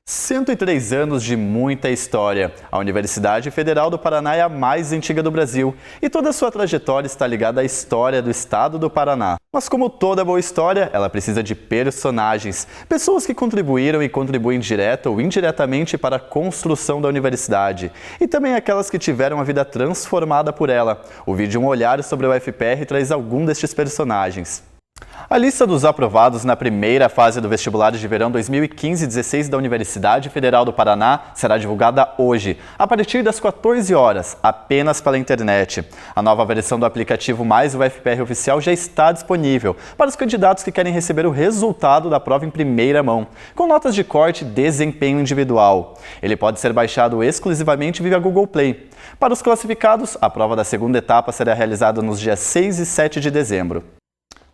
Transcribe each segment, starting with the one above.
103 anos de muita história. A Universidade Federal do Paraná é a mais antiga do Brasil e toda a sua trajetória está ligada à história do estado do Paraná. Mas como toda boa história, ela precisa de personagens, pessoas que contribuíram e contribuem direta ou indiretamente para a construção da universidade e também aquelas que tiveram a vida transformada por ela. O vídeo Um Olhar sobre o UFPR traz algum destes personagens. A lista dos aprovados na primeira fase do vestibular de verão 2015-16 da Universidade Federal do Paraná será divulgada hoje, a partir das 14 horas, apenas pela internet. A nova versão do aplicativo Mais UFPR Oficial já está disponível para os candidatos que querem receber o resultado da prova em primeira mão, com notas de corte e desempenho individual. Ele pode ser baixado exclusivamente via Google Play. Para os classificados, a prova da segunda etapa será realizada nos dias 6 e 7 de dezembro.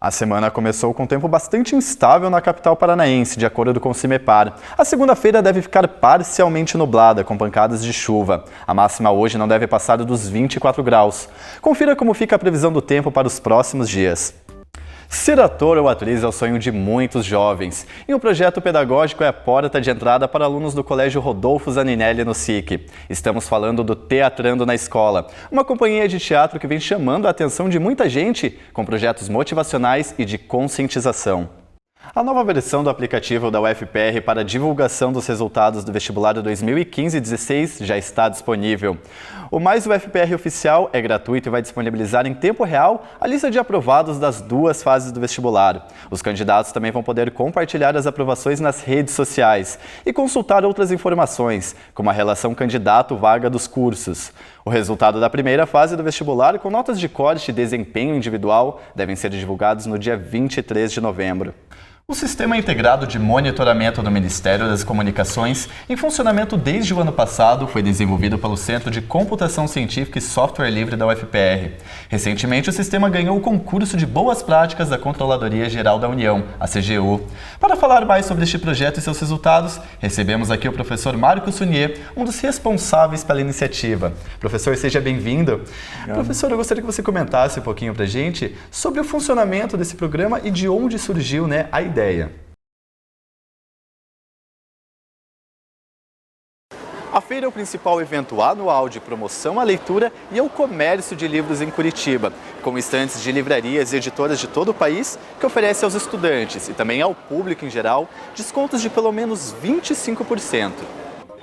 A semana começou com tempo bastante instável na capital paranaense, de acordo com o CIMEPAR. A segunda-feira deve ficar parcialmente nublada, com pancadas de chuva. A máxima hoje não deve passar dos 24 graus. Confira como fica a previsão do tempo para os próximos dias. Ser ator ou atriz é o sonho de muitos jovens. E o projeto pedagógico é a porta de entrada para alunos do Colégio Rodolfo Zaninelli no SIC. Estamos falando do Teatrando na Escola, uma companhia de teatro que vem chamando a atenção de muita gente com projetos motivacionais e de conscientização. A nova versão do aplicativo da UFPR para divulgação dos resultados do vestibular de 2015-16 já está disponível. O Mais UFPR Oficial é gratuito e vai disponibilizar em tempo real a lista de aprovados das duas fases do vestibular. Os candidatos também vão poder compartilhar as aprovações nas redes sociais e consultar outras informações, como a relação candidato-vaga dos cursos. O resultado da primeira fase do vestibular, com notas de corte e desempenho individual, devem ser divulgados no dia 23 de novembro. O Sistema Integrado de Monitoramento do Ministério das Comunicações, em funcionamento desde o ano passado, foi desenvolvido pelo Centro de Computação Científica e Software Livre da UFPR. Recentemente, o sistema ganhou o concurso de Boas Práticas da Controladoria Geral da União, a CGU. Para falar mais sobre este projeto e seus resultados, recebemos aqui o professor Marcos Sunier, um dos responsáveis pela iniciativa. Professor, seja bem-vindo. Professor, eu gostaria que você comentasse um pouquinho para a gente sobre o funcionamento desse programa e de onde surgiu, a ideia. A feira é o principal evento anual de promoção à leitura e ao comércio de livros em Curitiba, com estandes de livrarias e editoras de todo o país que oferece aos estudantes e também ao público em geral descontos de pelo menos 25%.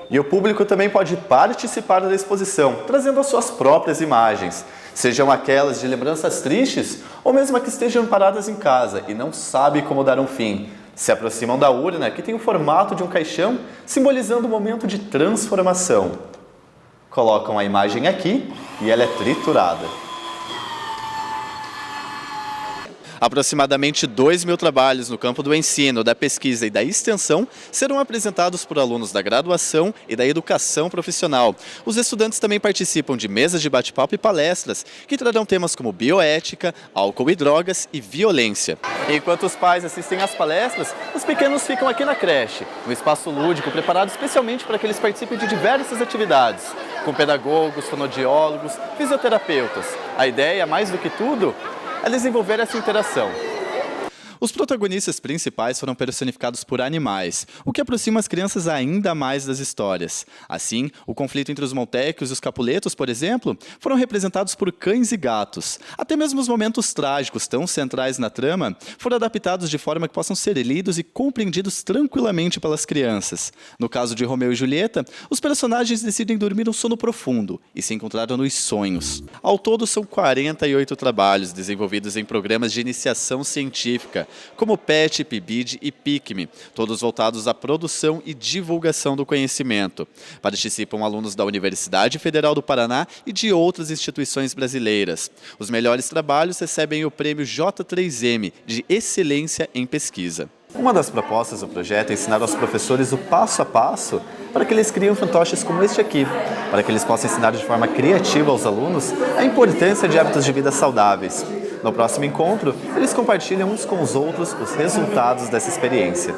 E o público também pode participar da exposição, trazendo as suas próprias imagens, sejam aquelas de lembranças tristes ou mesmo que estejam paradas em casa e não sabem como dar um fim. Se aproximam da urna, que tem o formato de um caixão, simbolizando um momento de transformação. Colocam a imagem aqui e ela é triturada. Aproximadamente 2.000 trabalhos no campo do ensino, da pesquisa e da extensão serão apresentados por alunos da graduação e da educação profissional. Os estudantes também participam de mesas de bate-papo e palestras que trarão temas como bioética, álcool e drogas e violência. Enquanto os pais assistem às palestras, os pequenos ficam aqui na creche, um espaço lúdico preparado especialmente para que eles participem de diversas atividades, com pedagogos, fonoaudiólogos, fisioterapeutas. A ideia, mais do que tudo, é desenvolver essa interação. Os protagonistas principais foram personificados por animais, o que aproxima as crianças ainda mais das histórias. Assim, o conflito entre os Moltecos e os Capuletos, por exemplo, foram representados por cães e gatos. Até mesmo os momentos trágicos, tão centrais na trama, foram adaptados de forma que possam ser lidos e compreendidos tranquilamente pelas crianças. No caso de Romeu e Julieta, os personagens decidem dormir um sono profundo e se encontraram nos sonhos. Ao todo, são 48 trabalhos desenvolvidos em programas de iniciação científica, como PET, PIBID e PICME, todos voltados à produção e divulgação do conhecimento. Participam alunos da Universidade Federal do Paraná e de outras instituições brasileiras. Os melhores trabalhos recebem o prêmio J3M, de Excelência em Pesquisa. Uma das propostas do projeto é ensinar aos professores o passo a passo para que eles criem fantoches como este aqui, para que eles possam ensinar de forma criativa aos alunos a importância de hábitos de vida saudáveis. No próximo encontro, eles compartilham uns com os outros os resultados dessa experiência.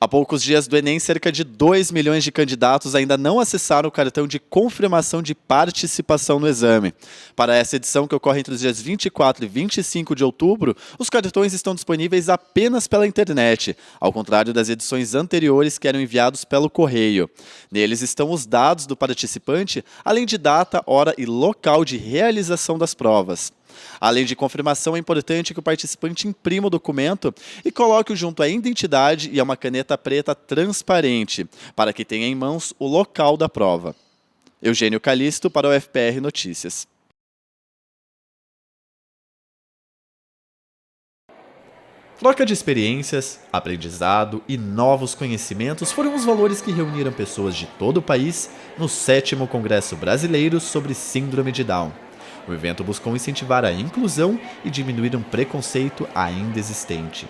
Há poucos dias do Enem, cerca de 2 milhões de candidatos ainda não acessaram o cartão de confirmação de participação no exame. Para essa edição, que ocorre entre os dias 24 e 25 de outubro, os cartões estão disponíveis apenas pela internet, ao contrário das edições anteriores que eram enviados pelo correio. Neles estão os dados do participante, além de data, hora e local de realização das provas. Além de confirmação, é importante que o participante imprima o documento e coloque-o junto à identidade e a uma caneta preta transparente, para que tenha em mãos o local da prova. Eugênio Calisto para o FPR Notícias. Troca de experiências, aprendizado e novos conhecimentos foram os valores que reuniram pessoas de todo o país no 7º Congresso Brasileiro sobre Síndrome de Down. O evento buscou incentivar a inclusão e diminuir um preconceito ainda existente.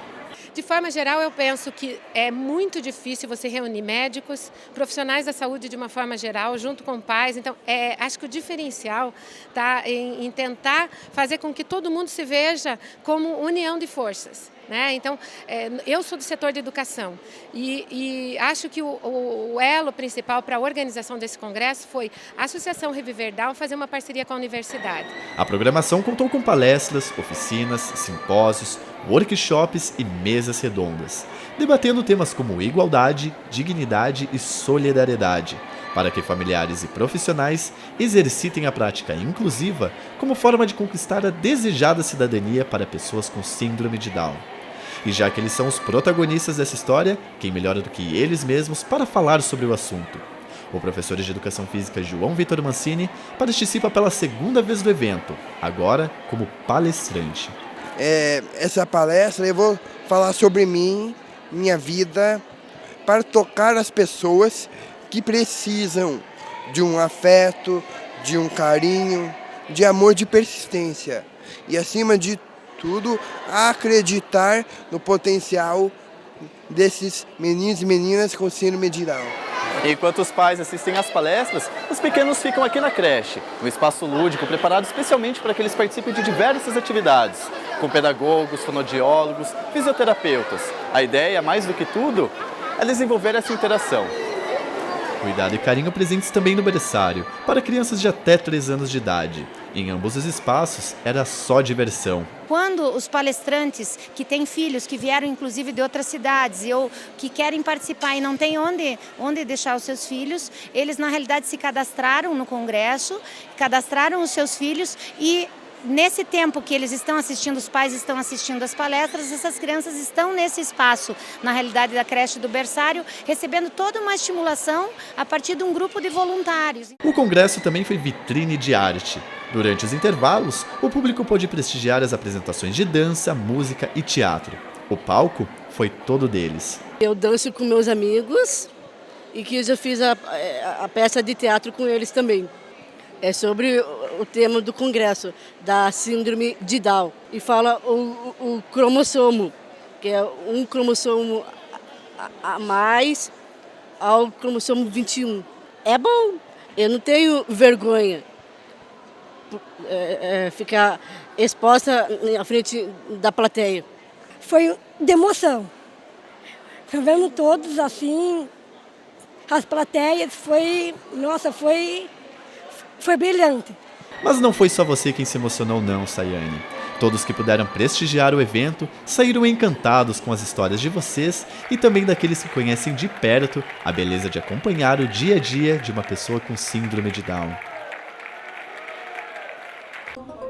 De forma geral, eu penso que é muito difícil você reunir médicos, profissionais da saúde de uma forma geral, junto com pais. Então, acho que o diferencial está em tentar fazer com que todo mundo se veja como união de forças. Então, eu sou do setor de educação e acho que o elo principal para a organização desse congresso foi a Associação Reviver Down fazer uma parceria com a universidade. A programação contou com palestras, oficinas, simpósios, workshops e mesas redondas, debatendo temas como igualdade, dignidade e solidariedade, para que familiares e profissionais exercitem a prática inclusiva como forma de conquistar a desejada cidadania para pessoas com síndrome de Down. E já que eles são os protagonistas dessa história, quem melhor do que eles mesmos para falar sobre o assunto? O professor de Educação Física João Vitor Mancini participa pela 2ª vez do evento, agora como palestrante. Essa palestra eu vou falar sobre mim, minha vida, para tocar as pessoas que precisam de um afeto, de um carinho, de amor, de persistência. E acima de tudo, acreditar no potencial desses meninos e meninas com síndrome de Down. Enquanto os pais assistem às palestras, os pequenos ficam aqui na creche, um espaço lúdico preparado especialmente para que eles participem de diversas atividades, com pedagogos, fonoaudiólogos, fisioterapeutas. A ideia, mais do que tudo, é desenvolver essa interação. Cuidado e carinho presentes também no berçário, para crianças de até 3 anos de idade. Em ambos os espaços, era só diversão. Quando os palestrantes que têm filhos, que vieram inclusive de outras cidades, ou que querem participar e não têm onde deixar os seus filhos, eles na realidade se cadastraram no congresso, cadastraram os seus filhos e nesse tempo que eles estão assistindo, os pais estão assistindo as palestras, essas crianças estão nesse espaço, na realidade da creche do berçário, recebendo toda uma estimulação a partir de um grupo de voluntários. O congresso também foi vitrine de arte. Durante os intervalos, o público pôde prestigiar as apresentações de dança, música e teatro. O palco foi todo deles. Eu danço com meus amigos e que eu já fiz a peça de teatro com eles também. É sobre o tema do congresso, da síndrome de Down. E fala o cromossomo, que é um cromossomo a mais ao cromossomo 21. É bom, eu não tenho vergonha ficar exposta à frente da plateia. Foi de emoção. Vendo todos assim, as plateias, foi brilhante. Mas não foi só você quem se emocionou não, Sayane. Todos que puderam prestigiar o evento saíram encantados com as histórias de vocês e também daqueles que conhecem de perto a beleza de acompanhar o dia a dia de uma pessoa com síndrome de Down.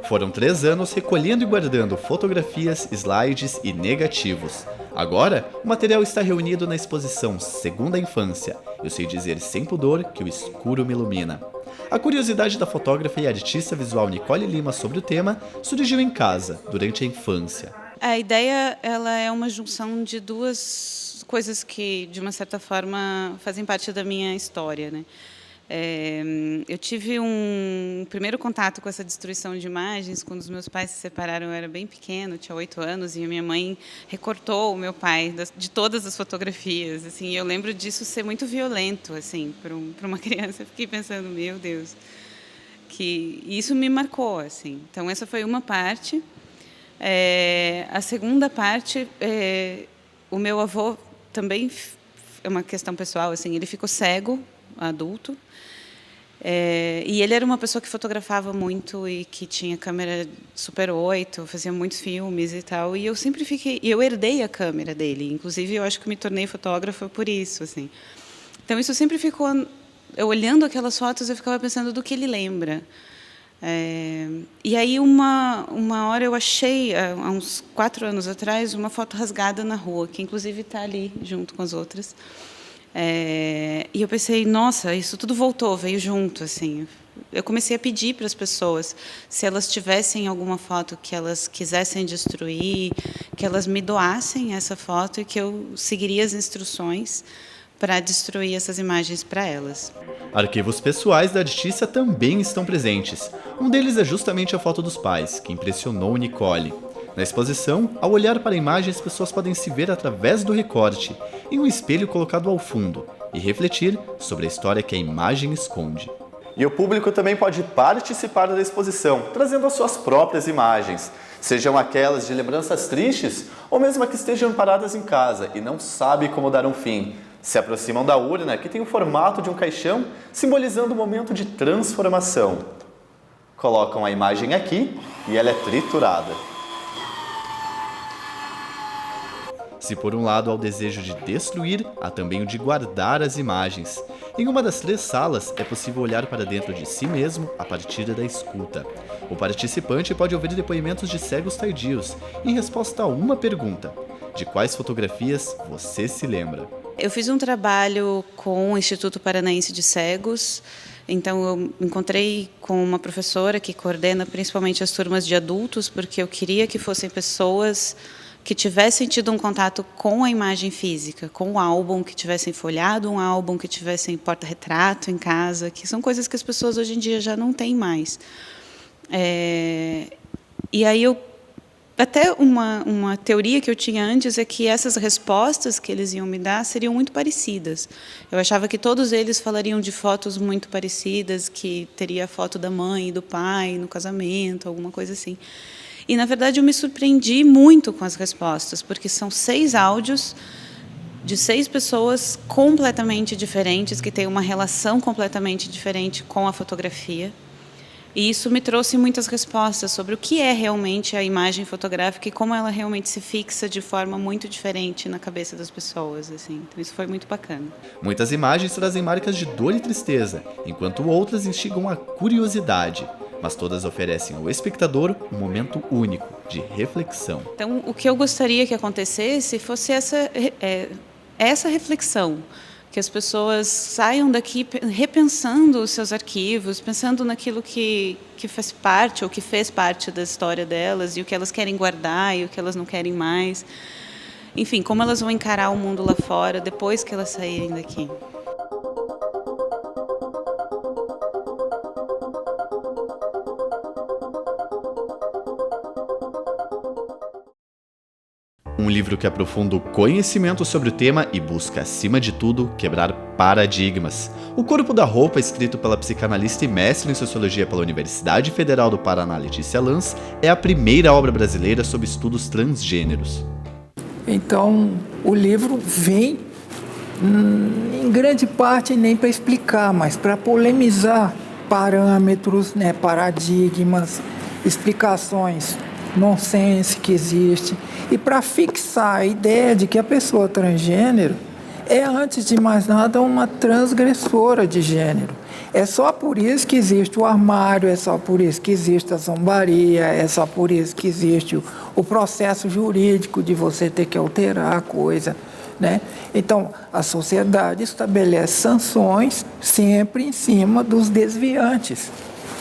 Foram 3 anos recolhendo e guardando fotografias, slides e negativos. Agora, o material está reunido na exposição Segunda Infância. Eu sei dizer sem pudor que o escuro me ilumina. A curiosidade da fotógrafa e artista visual Nicole Lima sobre o tema surgiu em casa, durante a infância. A ideia ela é uma junção de 2 coisas que, de uma certa forma, fazem parte da minha história, né? Eu tive um primeiro contato com essa destruição de imagens quando os meus pais se separaram. Eu era bem pequeno, tinha 8 anos, e a minha mãe recortou o meu pai de todas as fotografias. Assim, eu lembro disso ser muito violento, assim, para uma criança. Eu fiquei pensando, meu Deus, que isso me marcou, assim. Então essa foi uma parte. A segunda parte, o meu avô também é uma questão pessoal, assim, ele ficou cego, adulto, e ele era uma pessoa que fotografava muito e que tinha câmera Super 8, fazia muitos filmes e tal, e eu herdei a câmera dele, inclusive eu acho que me tornei fotógrafa por isso, assim. Então isso sempre ficou, eu olhando aquelas fotos eu ficava pensando do que ele lembra. E aí uma hora eu achei, há uns 4 anos atrás, uma foto rasgada na rua, que inclusive está ali junto com as outras. E eu pensei, nossa, isso tudo voltou, veio junto, assim. Eu comecei a pedir para as pessoas, se elas tivessem alguma foto que elas quisessem destruir, que elas me doassem essa foto e que eu seguiria as instruções para destruir essas imagens para elas. Arquivos pessoais da Letícia também estão presentes. Um deles é justamente a foto dos pais, que impressionou Nicole. Na exposição, ao olhar para a imagem, as pessoas podem se ver através do recorte, em um espelho colocado ao fundo, e refletir sobre a história que a imagem esconde. E o público também pode participar da exposição, trazendo as suas próprias imagens, sejam aquelas de lembranças tristes ou mesmo que estejam paradas em casa e não sabem como dar um fim. Se aproximam da urna, que tem o formato de um caixão, simbolizando o momento de transformação. Colocam a imagem aqui e ela é triturada. Se por um lado há o desejo de destruir, há também o de guardar as imagens. Em uma das 3 salas, é possível olhar para dentro de si mesmo a partir da escuta. O participante pode ouvir depoimentos de cegos tardios, em resposta a uma pergunta: de quais fotografias você se lembra? Eu fiz um trabalho com o Instituto Paranaense de Cegos, então eu me encontrei com uma professora que coordena principalmente as turmas de adultos, porque eu queria que fossem pessoas que tivessem tido um contato com a imagem física, com o álbum, que tivessem folhado um álbum, que tivessem porta-retrato em casa, que são coisas que as pessoas hoje em dia já não têm mais. E aí até uma teoria que eu tinha antes é que essas respostas que eles iam me dar seriam muito parecidas. Eu achava que todos eles falariam de fotos muito parecidas, que teria a foto da mãe e do pai no casamento, alguma coisa assim. E, na verdade, eu me surpreendi muito com as respostas, porque são 6 áudios de 6 pessoas completamente diferentes, que têm uma relação completamente diferente com a fotografia. E isso me trouxe muitas respostas sobre o que é realmente a imagem fotográfica e como ela realmente se fixa de forma muito diferente na cabeça das pessoas, assim. Então isso foi muito bacana. Muitas imagens trazem marcas de dor e tristeza, enquanto outras instigam a curiosidade. Mas todas oferecem ao espectador um momento único de reflexão. Então o que eu gostaria que acontecesse fosse essa reflexão. Que as pessoas saiam daqui repensando os seus arquivos, pensando naquilo que faz parte ou que fez parte da história delas e o que elas querem guardar e o que elas não querem mais. Enfim, como elas vão encarar o mundo lá fora depois que elas saírem daqui. Um livro que aprofunda o conhecimento sobre o tema e busca, acima de tudo, quebrar paradigmas. O Corpo da Roupa, escrito pela psicanalista e mestre em sociologia pela Universidade Federal do Paraná, Letícia Lanz, é a primeira obra brasileira sobre estudos transgêneros. Então, o livro vem, em grande parte, nem para explicar, mas para polemizar parâmetros, paradigmas, explicações nonsense que existe, e para fixar a ideia de que a pessoa transgênero é, antes de mais nada, uma transgressora de gênero. É só por isso que existe o armário, é só por isso que existe a zombaria, é só por isso que existe o processo jurídico de você ter que alterar a coisa, né? Então, a sociedade estabelece sanções sempre em cima dos desviantes,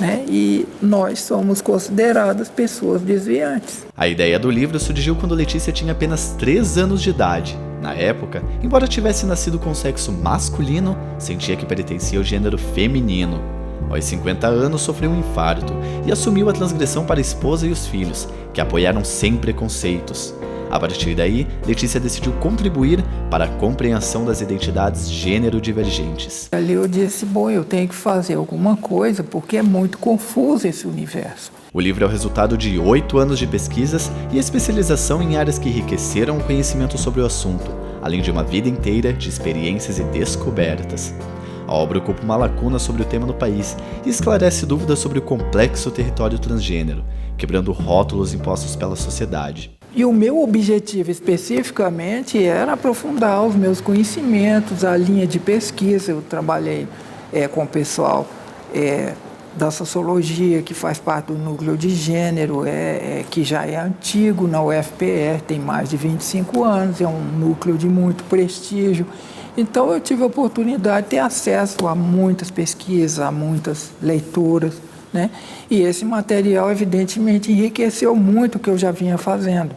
né? E nós somos consideradas pessoas desviantes. A ideia do livro surgiu quando Letícia tinha apenas 3 anos de idade. Na época, embora tivesse nascido com sexo masculino, sentia que pertencia ao gênero feminino. Aos 50 anos, sofreu um infarto e assumiu a transgressão para a esposa e os filhos, que apoiaram sem preconceitos. A partir daí, Letícia decidiu contribuir para a compreensão das identidades gênero-divergentes. Ali eu disse, eu tenho que fazer alguma coisa, porque é muito confuso esse universo. O livro é o resultado de 8 anos de pesquisas e especialização em áreas que enriqueceram o conhecimento sobre o assunto, além de uma vida inteira de experiências e descobertas. A obra ocupa uma lacuna sobre o tema no país e esclarece dúvidas sobre o complexo território transgênero, quebrando rótulos impostos pela sociedade. E o meu objetivo especificamente era aprofundar os meus conhecimentos, a linha de pesquisa. Eu trabalhei com o pessoal da sociologia, que faz parte do núcleo de gênero, que já é antigo na UFPR, tem mais de 25 anos, é um núcleo de muito prestígio. Então eu tive a oportunidade de ter acesso a muitas pesquisas, a muitas leituras, né? E esse material evidentemente enriqueceu muito o que eu já vinha fazendo.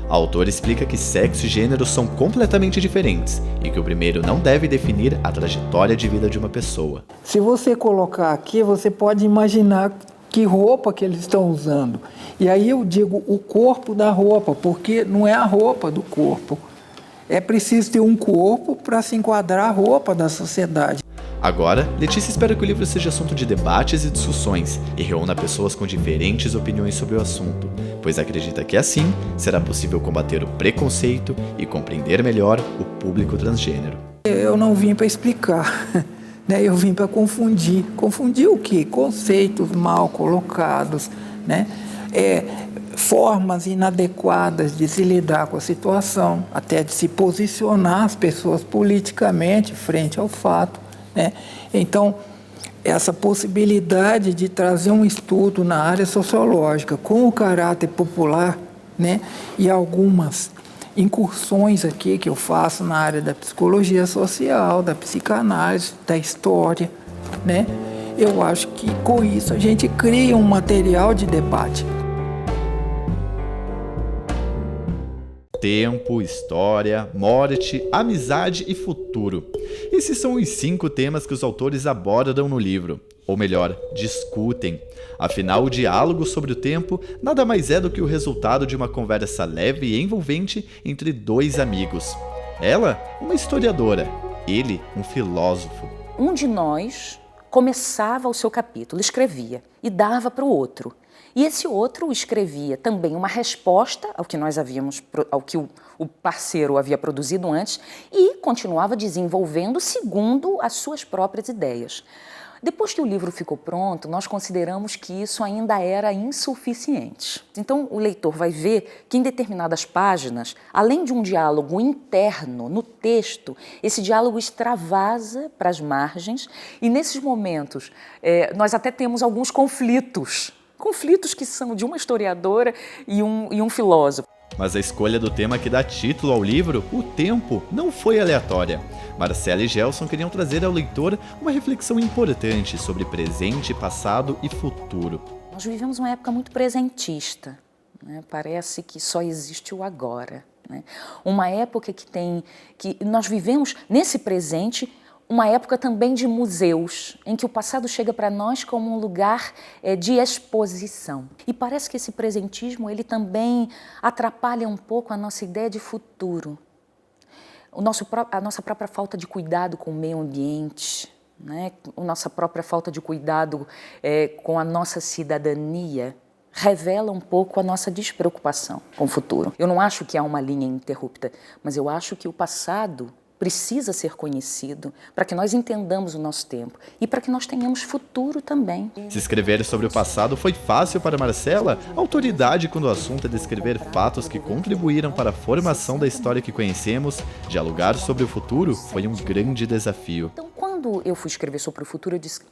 A autora explica que sexo e gênero são completamente diferentes e que o primeiro não deve definir a trajetória de vida de uma pessoa. Se você colocar aqui, você pode imaginar que roupa que eles estão usando. E aí eu digo o corpo da roupa, porque não é a roupa do corpo. É preciso ter um corpo para se enquadrar a roupa da sociedade. Agora, Letícia espera que o livro seja assunto de debates e discussões e reúna pessoas com diferentes opiniões sobre o assunto, pois acredita que assim será possível combater o preconceito e compreender melhor o público transgênero. Eu não vim para explicar, né? Eu vim para confundir. Confundir o quê? Conceitos mal colocados, né? Formas inadequadas de se lidar com a situação, até de se posicionar as pessoas politicamente frente ao fato, né? Então, essa possibilidade de trazer um estudo na área sociológica com o caráter popular, né? E algumas incursões aqui que eu faço na área da psicologia social, da psicanálise, da história, né? Eu acho que com isso a gente cria um material de debate. Tempo, história, morte, amizade e futuro. Esses são os 5 temas que os autores abordam no livro, ou melhor, discutem. Afinal, o diálogo sobre o tempo nada mais é do que o resultado de uma conversa leve e envolvente entre 2 amigos. Ela, uma historiadora, ele, um filósofo. Um de nós começava o seu capítulo, escrevia e dava para o outro. E esse outro escrevia também uma resposta ao que ao que o parceiro havia produzido antes e continuava desenvolvendo segundo as suas próprias ideias. Depois que o livro ficou pronto, nós consideramos que isso ainda era insuficiente. Então, o leitor vai ver que em determinadas páginas, além de um diálogo interno no texto, esse diálogo extravasa para as margens e, nesses momentos, nós até temos alguns conflitos que são de uma historiadora e um filósofo. Mas a escolha do tema que dá título ao livro, o tempo, não foi aleatória. Marcela e Gelson queriam trazer ao leitor uma reflexão importante sobre presente, passado e futuro. Nós vivemos uma época muito presentista, né? Parece que só existe o agora, né? Uma época que nós vivemos nesse presente, uma época também de museus, em que o passado chega para nós como um lugar de exposição. E parece que esse presentismo ele também atrapalha um pouco a nossa ideia de futuro. A nossa própria falta de cuidado com o meio ambiente, né? A nossa própria falta de cuidado com a nossa cidadania, revela um pouco a nossa despreocupação com o futuro. Eu não acho que há uma linha ininterrupta, mas eu acho que o passado precisa ser conhecido para que nós entendamos o nosso tempo e para que nós tenhamos futuro também. Se escrever sobre o passado foi fácil para Marcela, a autoridade quando o assunto é descrever fatos que contribuíram para a formação da história que conhecemos, dialogar sobre o futuro foi um grande desafio. Então, quando eu fui escrever sobre o futuro, eu disse,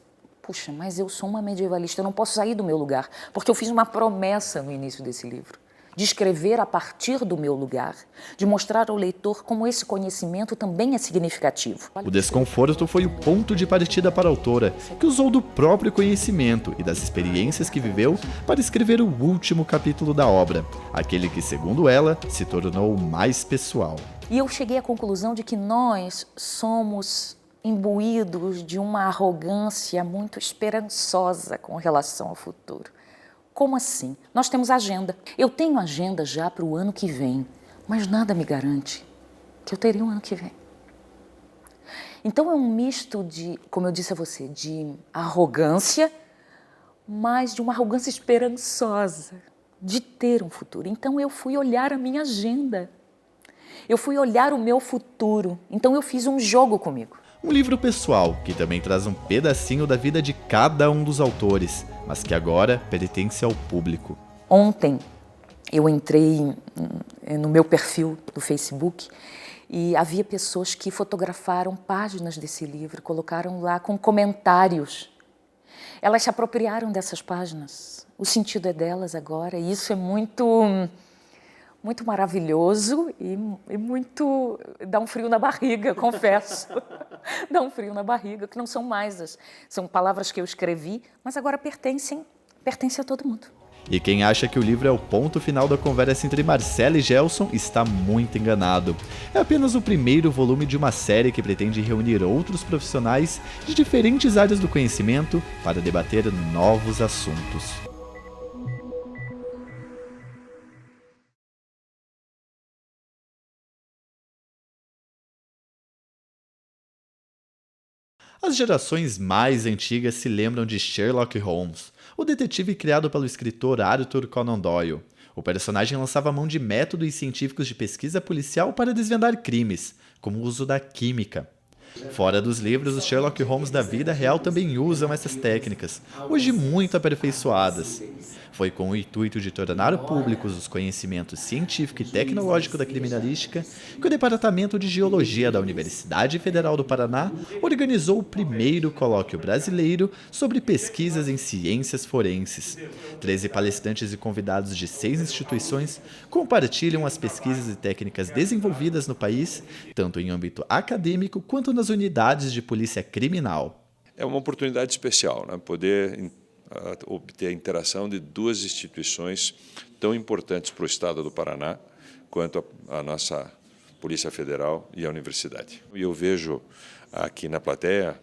puxa, mas eu sou uma medievalista, eu não posso sair do meu lugar, porque eu fiz uma promessa no início desse livro. De escrever a partir do meu lugar, de mostrar ao leitor como esse conhecimento também é significativo. O desconforto foi o ponto de partida para a autora, que usou do próprio conhecimento e das experiências que viveu para escrever o último capítulo da obra, aquele que, segundo ela, se tornou mais pessoal. E eu cheguei à conclusão de que nós somos imbuídos de uma arrogância muito esperançosa com relação ao futuro. Como assim? Nós temos agenda. Eu tenho agenda já para o ano que vem, mas nada me garante que eu terei um ano que vem. Então é um misto de, como eu disse a você, de arrogância, mas de uma arrogância esperançosa, de ter um futuro. Então eu fui olhar a minha agenda Eu fui olhar o meu futuro. Então eu fiz um jogo comigo. Um livro pessoal que também traz um pedacinho da vida de cada um dos autores, mas que agora pertence ao público. Ontem eu entrei no meu perfil do Facebook e havia pessoas que fotografaram páginas desse livro, colocaram lá com comentários. Elas se apropriaram dessas páginas. O sentido é delas agora e isso é muito maravilhoso e muito... dá um frio na barriga, confesso. Dá um frio na barriga, que não são mais são palavras que eu escrevi, mas agora pertencem a todo mundo. E quem acha que o livro é o ponto final da conversa entre Marcela e Gelson está muito enganado. É apenas o primeiro volume de uma série que pretende reunir outros profissionais de diferentes áreas do conhecimento para debater novos assuntos. As gerações mais antigas se lembram de Sherlock Holmes, o detetive criado pelo escritor Arthur Conan Doyle. O personagem lançava mão de métodos científicos de pesquisa policial para desvendar crimes, como o uso da química. Fora dos livros, os Sherlock Holmes da vida real também usam essas técnicas, hoje muito aperfeiçoadas. Foi com o intuito de tornar públicos os conhecimentos científico e tecnológico da criminalística que o Departamento de Geologia da Universidade Federal do Paraná organizou o primeiro colóquio brasileiro sobre pesquisas em ciências forenses. 13 palestrantes e convidados de 6 instituições compartilham as pesquisas e técnicas desenvolvidas no país, tanto em âmbito acadêmico quanto nas unidades de polícia criminal. É uma oportunidade especial, né? Poder obter a interação de duas instituições tão importantes para o Estado do Paraná quanto a nossa Polícia Federal e a Universidade. E eu vejo aqui na plateia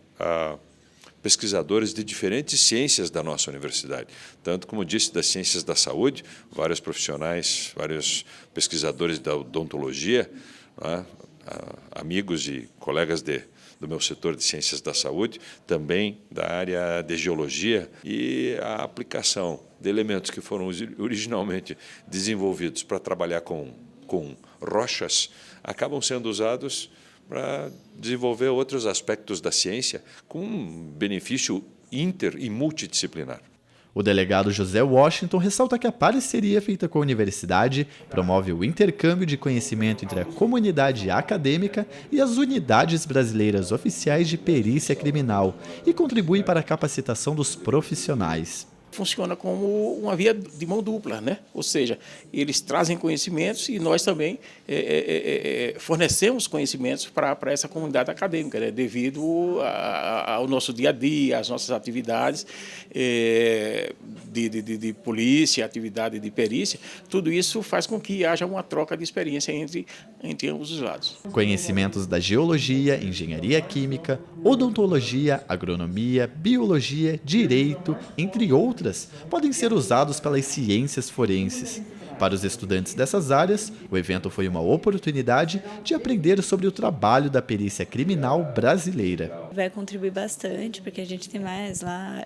pesquisadores de diferentes ciências da nossa universidade, tanto, como disse, das ciências da saúde, vários profissionais, vários pesquisadores da odontologia, né? Amigos e colegas do meu setor de ciências da saúde, também da área de geologia, e a aplicação de elementos que foram originalmente desenvolvidos para trabalhar com rochas, acabam sendo usados para desenvolver outros aspectos da ciência com um benefício inter e multidisciplinar. O delegado José Washington ressalta que a parceria feita com a universidade promove o intercâmbio de conhecimento entre a comunidade acadêmica e as unidades brasileiras oficiais de perícia criminal e contribui para a capacitação dos profissionais. Funciona como uma via de mão dupla, né? Ou seja, eles trazem conhecimentos e nós também fornecemos conhecimentos para essa comunidade acadêmica, né? Devido ao nosso dia a dia, às nossas atividades de polícia, atividade de perícia. Tudo isso faz com que haja uma troca de experiência entre ambos os lados. Conhecimentos da geologia, engenharia química, odontologia, agronomia, biologia, direito, entre outras, podem ser usados pelas ciências forenses. Para os estudantes dessas áreas, o evento foi uma oportunidade de aprender sobre o trabalho da perícia criminal brasileira. Vai contribuir bastante, porque a gente tem mais lá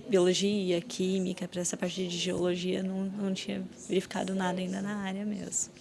biologia, química, para essa parte de geologia não tinha verificado nada ainda na área mesmo.